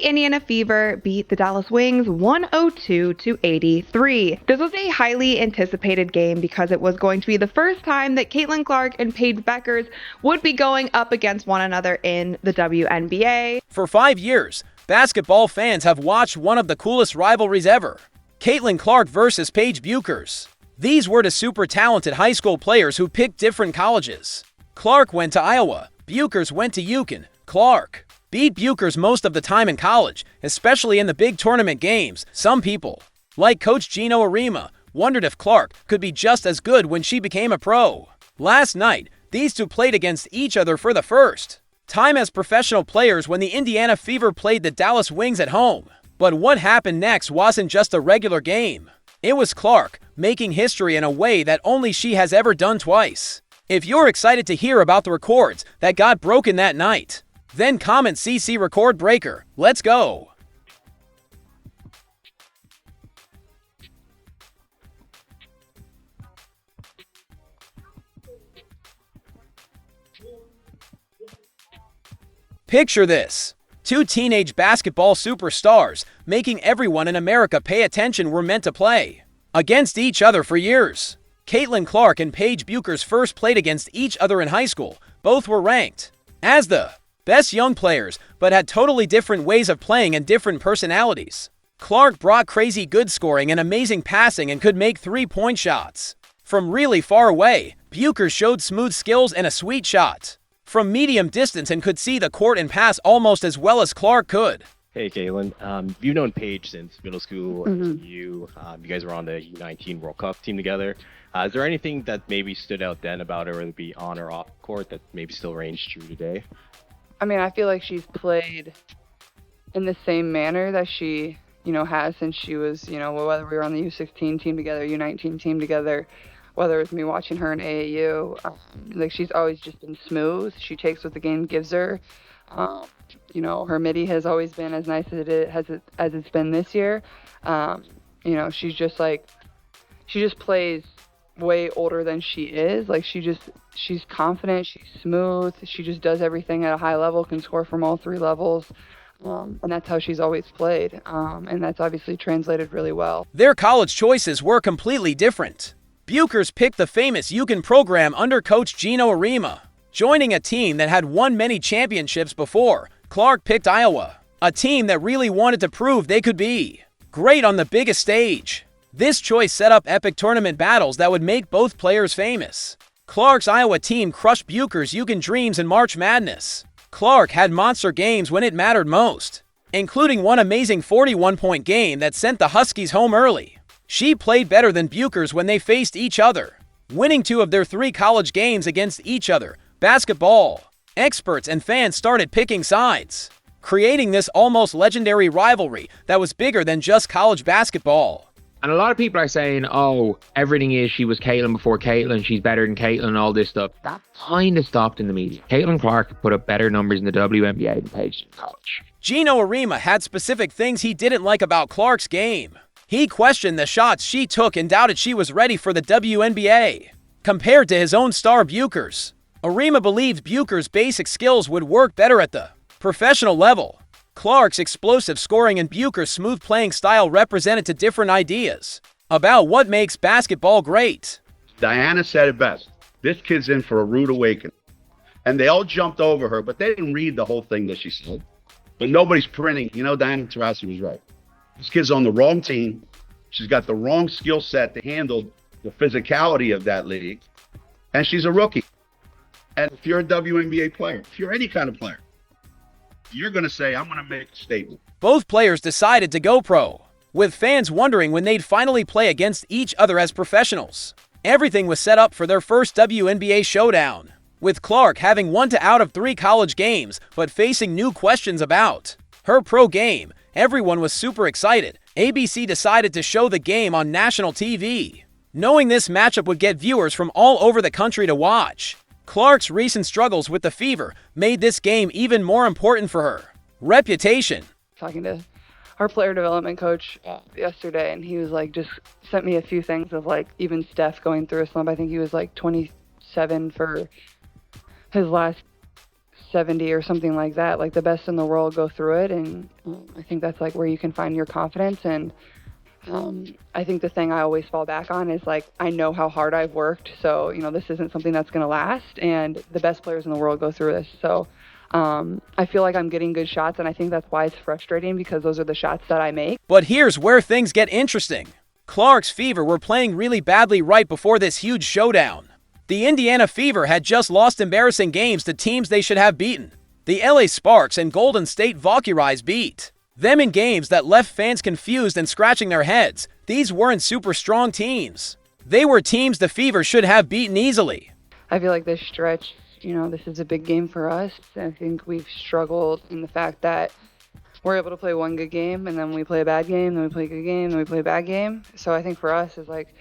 Indiana Fever beat the Dallas Wings 102-83. This was a highly anticipated game because it was going to be the first time that Caitlin Clark and Paige Bueckers would be going up against one another in the WNBA. For 5 years, basketball fans have watched one of the coolest rivalries ever. Caitlin Clark versus Paige Bueckers. These were the super talented high school players who picked different colleges. Clark went to Iowa. Bueckers went to UConn. Clark beat Bueckers most of the time in college, especially in the big tournament games. Some people, like Coach Gino Arima, wondered if Clark could be just as good when she became a pro. Last night, these two played against each other for the first time as professional players when the Indiana Fever played the Dallas Wings at home. But what happened next wasn't just a regular game. It was Clark making history in a way that only she has ever done twice. If you're excited to hear about the records that got broken that night, then comment CC Record Breaker. Let's go! Picture this. Two teenage basketball superstars, making everyone in America pay attention, were meant to play against each other for years. Caitlin Clark and Paige Bueckers first played against each other in high school. Both were ranked as the best young players, but had totally different ways of playing and different personalities. Clark brought crazy good scoring and amazing passing and could make three-point shots from really far away. Bueckers showed smooth skills and a sweet shot from medium distance and could see the court and pass almost as well as Clark could. Hey, Caitlin. You've known Paige since middle school. You guys were on the U19 World Cup team together. Is there anything that maybe stood out then about her, whether it be on or off court, that maybe still reigns true today? I mean, I feel like she's played in the same manner that she, has since she was, whether we were on the U16 team together, U19 team together, whether it was me watching her in AAU, like she's always just been smooth. She takes what the game gives her. Her midi has always been as nice as it's been this year. She's just she just plays way older than she is. Like she's confident, she's smooth, she just does everything at a high level, can score from all three levels. And that's how she's always played. And that's obviously translated really well. Their college choices were completely different. Bueckers picked the famous UConn program under Coach Gino Arima, joining a team that had won many championships before. Clark picked Iowa, a team that really wanted to prove they could be great on the biggest stage. This choice set up epic tournament battles that would make both players famous. Clark's Iowa team crushed Bueckers' UConn dreams in March Madness. Clark had monster games when it mattered most, including one amazing 41-point game that sent the Huskies home early. She played better than Bueckers when they faced each other, winning 2 of their 3 college games against each other. Basketball experts and fans started picking sides, creating this almost legendary rivalry that was bigger than just college basketball. And a lot of people are saying, oh, everything is she was Caitlin before Caitlin, she's better than Caitlin and all this stuff. That kind of stopped in the media. Caitlin Clark put up better numbers in the WNBA than Paige in college. Gino Arima had specific things he didn't like about Clark's game. He questioned the shots she took and doubted she was ready for the WNBA, compared to his own star Bueckers. Arima believed Bueckers' basic skills would work better at the professional level. Clark's explosive scoring and Bueckers' smooth playing style represented two different ideas about what makes basketball great. Diana said it best. This kid's in for a rude awakening. And they all jumped over her, but they didn't read the whole thing that she said. But nobody's printing. Diana Taurasi was right. This kid's on the wrong team. She's got the wrong skill set to handle the physicality of that league. And she's a rookie. And if you're a WNBA player, if you're any kind of player, you're going to say, I'm going to make a statement. Both players decided to go pro, with fans wondering when they'd finally play against each other as professionals. Everything was set up for their first WNBA showdown, with Clark having 1 out of 3 college games, but facing new questions about her pro game. Everyone was super excited. ABC decided to show the game on national TV, knowing this matchup would get viewers from all over the country to watch. Clark's recent struggles with the Fever made this game even more important for her reputation. Talking to our player development coach yesterday, and he was just sent me a few things of even Steph going through a slump. I think he was 27 for his last 70 or something like that. Like, the best in the world go through it, and I think that's like where you can find your confidence. And I think the thing I always fall back on is, like, I know how hard I've worked, so, you know, this isn't something that's going to last, and the best players in the world go through this. So I feel like I'm getting good shots, and I think that's why it's frustrating, because those are the shots that I make. But here's where things get interesting. Clark's Fever were playing really badly right before this huge showdown. The Indiana Fever had just lost embarrassing games to teams they should have beaten. The LA Sparks and Golden State Valkyries beat them in games that left fans confused and scratching their heads. These weren't super strong teams. They were teams the Fever should have beaten easily. I feel like this stretch, you know, this is a big game for us. I think we've struggled in the fact that we're able to play one good game, and then we play a bad game, then we play a good game, then we play a bad game. So I think for us, it's like,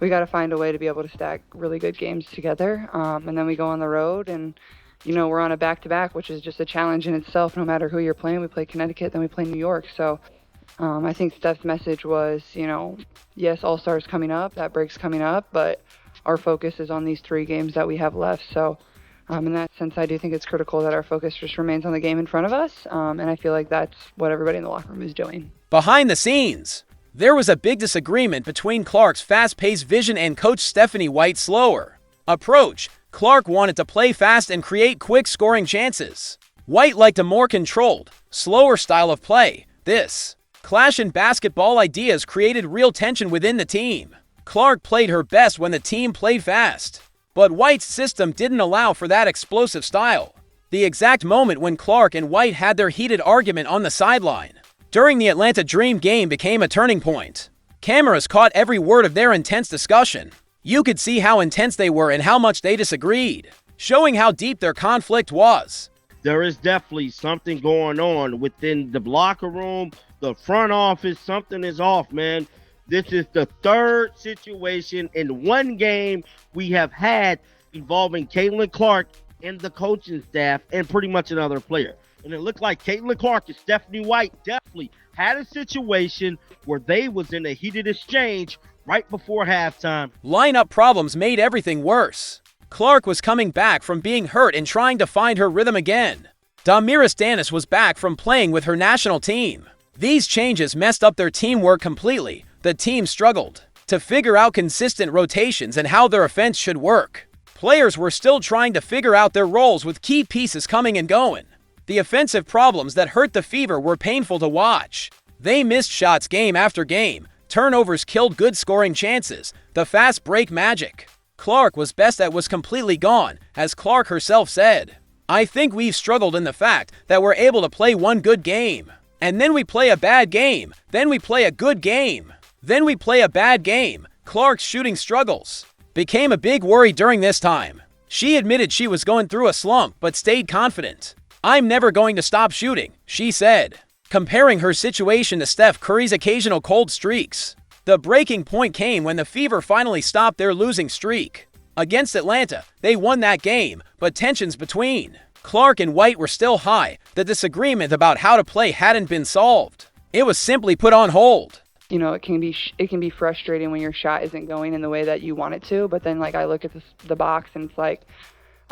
we got to find a way to be able to stack really good games together. And then we go on the road, and, you know, we're on a back-to-back, which is just a challenge in itself, no matter who you're playing. We play Connecticut, then we play New York. So I think Steph's message was, you know, yes, All-Stars coming up, that break's coming up, but our focus is on these 3 games that we have left. So in that sense, I do think it's critical that our focus just remains on the game in front of us. And I feel like that's what everybody in the locker room is doing. Behind the scenes, there was a big disagreement between Clark's fast-paced vision and Coach Stephanie White's slower approach. Clark wanted to play fast and create quick scoring chances. White liked a more controlled, slower style of play. This clash in basketball ideas created real tension within the team. Clark played her best when the team played fast, but White's system didn't allow for that explosive style. The exact moment when Clark and White had their heated argument on the sideline during the Atlanta Dream game became a turning point. Cameras caught every word of their intense discussion. You could see how intense they were and how much they disagreed, showing how deep their conflict was. There is definitely something going on within the locker room, the front office. Something is off, man. This is the 3rd situation in one game we have had involving Caitlin Clark and the coaching staff and pretty much another player. And it looked like Caitlin Clark and Stephanie White definitely had a situation where they was in a heated exchange right before halftime. Lineup problems made everything worse. Clark was coming back from being hurt and trying to find her rhythm again. Damiris Danis was back from playing with her national team. These changes messed up their teamwork completely. The team struggled to figure out consistent rotations and how their offense should work. Players were still trying to figure out their roles with key pieces coming and going. The offensive problems that hurt the Fever were painful to watch. They missed shots game after game. Turnovers killed good scoring chances. The fast break magic Clark was best at was completely gone, as Clark herself said. I think we've struggled in the fact that we're able to play one good game, and then we play a bad game, then we play a good game, then we play a bad game. Clark's shooting struggles became a big worry during this time. She admitted she was going through a slump, but stayed confident. I'm never going to stop shooting, she said, comparing her situation to Steph Curry's occasional cold streaks. The breaking point came when the Fever finally stopped their losing streak. Against Atlanta, they won that game, but tensions between Clark and White were still high. The disagreement about how to play hadn't been solved. It was simply put on hold. You know, it can be frustrating when your shot isn't going in the way that you want it to, but then, like, I look at the box and it's like,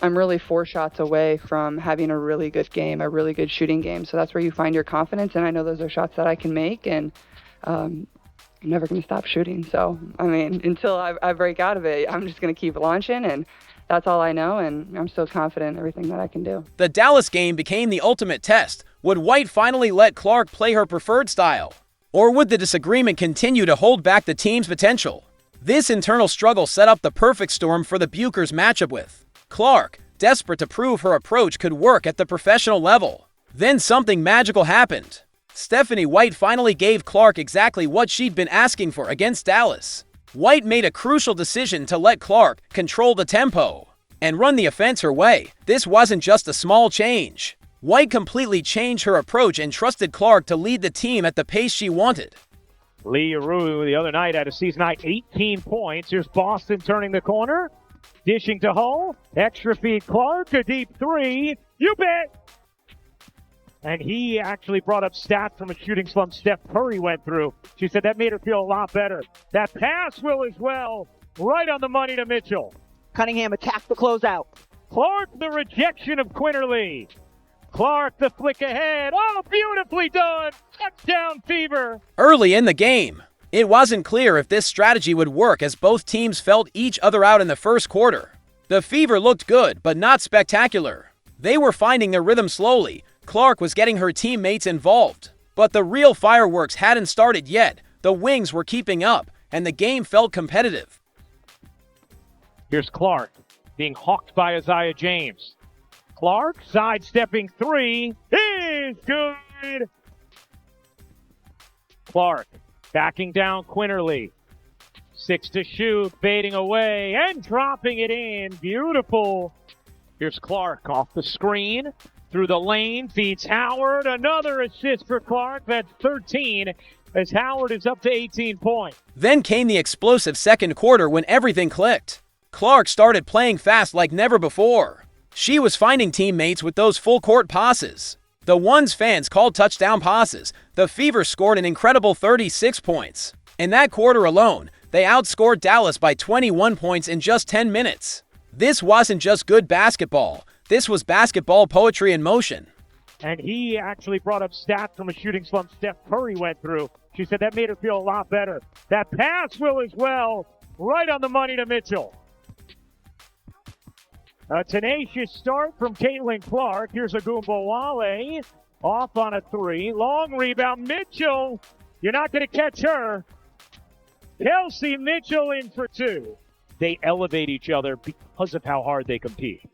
I'm really 4 shots away from having a really good game, a really good shooting game. So that's where you find your confidence, and I know those are shots that I can make, and I'm never going to stop shooting. So, I mean, until I break out of it, I'm just going to keep launching, and that's all I know, and I'm still confident in everything that I can do. The Dallas game became the ultimate test. Would White finally let Clark play her preferred style? Or would the disagreement continue to hold back the team's potential? This internal struggle set up the perfect storm for the Bueckers matchup with Clark, desperate to prove her approach could work at the professional level. Then something magical happened. Stephanie White finally gave Clark exactly what she'd been asking for against Dallas. White made a crucial decision to let Clark control the tempo and run the offense her way. This wasn't just a small change. White completely changed her approach and trusted Clark to lead the team at the pace she wanted. Lee Aru the other night had a season-high 18 points. Here's Boston turning the corner. Dishing to Hull. Extra feed Clark. A deep 3. You bet! And he actually brought up stats from a shooting slump Steph Curry went through. She said that made her feel a lot better. That pass will as well. Right on the money to Mitchell. Cunningham attacked the closeout. Clark, the rejection of Quinterly. Clark, the flick ahead. Oh, beautifully done. Touchdown Fever. Early in the game, it wasn't clear if this strategy would work as both teams felt each other out in the first quarter. The Fever looked good, but not spectacular. They were finding their rhythm slowly. Clark was getting her teammates involved. But the real fireworks hadn't started yet. The Wings were keeping up, and the game felt competitive. Here's Clark being hawked by Isaiah James. Clark sidestepping three is good. Clark backing down Quinterly. 6 to shoot, fading away and dropping it in. Beautiful. Here's Clark off the screen, through the lane, feeds Howard. Another assist for Clark. That's 13 as Howard is up to 18 points. Then came the explosive second quarter when everything clicked. Clark started playing fast like never before. She was finding teammates with those full-court passes. The ones fans called touchdown passes. The Fever scored an incredible 36 points. In that quarter alone, they outscored Dallas by 21 points in just 10 minutes. This wasn't just good basketball. This was basketball poetry in motion. And he actually brought up stats from a shooting slump Steph Curry went through. She said that made her feel a lot better. That pass will as well. Right on the money to Mitchell. A tenacious start from Caitlin Clark. Here's Agumbawale off on a three. Long rebound. Mitchell, you're not going to catch her. Kelsey Mitchell in for two. They elevate each other because of how hard they compete.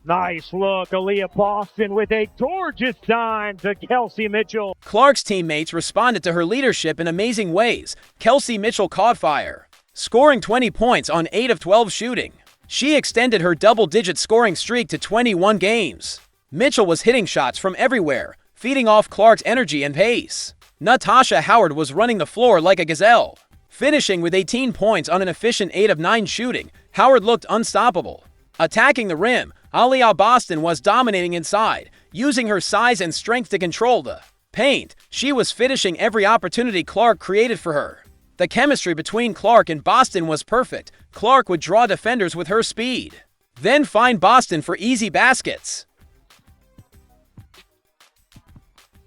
Nice look. Aaliyah Boston with a gorgeous dime to Kelsey Mitchell. Clark's teammates responded to her leadership in amazing ways. Kelsey Mitchell caught fire, scoring 20 points on 8 of 12 shooting. She extended her double-digit scoring streak to 21 games. Mitchell was hitting shots from everywhere, feeding off Clark's energy and pace. Natasha Howard was running the floor like a gazelle. Finishing with 18 points on an efficient 8 of 9 shooting, Howard looked unstoppable. Attacking the rim, Aaliyah Boston was dominating inside, using her size and strength to control the paint. She was finishing every opportunity Clark created for her. The chemistry between Clark and Boston was perfect. Clark would draw defenders with her speed, then find Boston for easy baskets.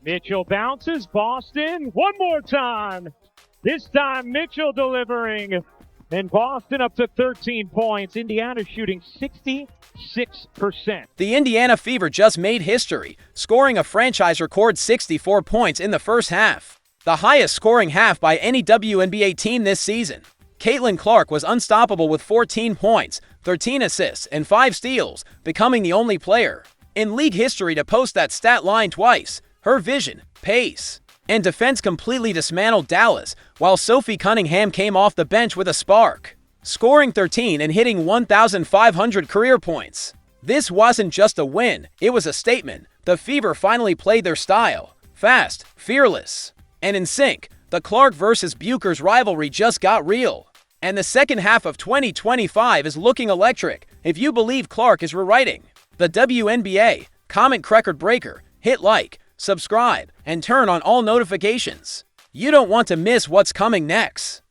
Mitchell bounces. Boston one more time. This time Mitchell delivering. And Boston up to 13 points. Indiana shooting 66%. The Indiana Fever just made history, scoring a franchise record 64 points in the first half. The highest scoring half by any WNBA team this season. Caitlin Clark was unstoppable with 14 points, 13 assists, and 5 steals, becoming the only player in league history to post that stat line twice. Her vision, pace, and defense completely dismantled Dallas, while Sophie Cunningham came off the bench with a spark, scoring 13 and hitting 1,500 career points. This wasn't just a win, it was a statement. The Fever finally played their style, fast, fearless, and in sync. The Clark versus Bueckers rivalry just got real. And the second half of 2025 is looking electric. If you believe Clark is rewriting the WNBA, comment record breaker, hit like, subscribe, and turn on all notifications. You don't want to miss what's coming next.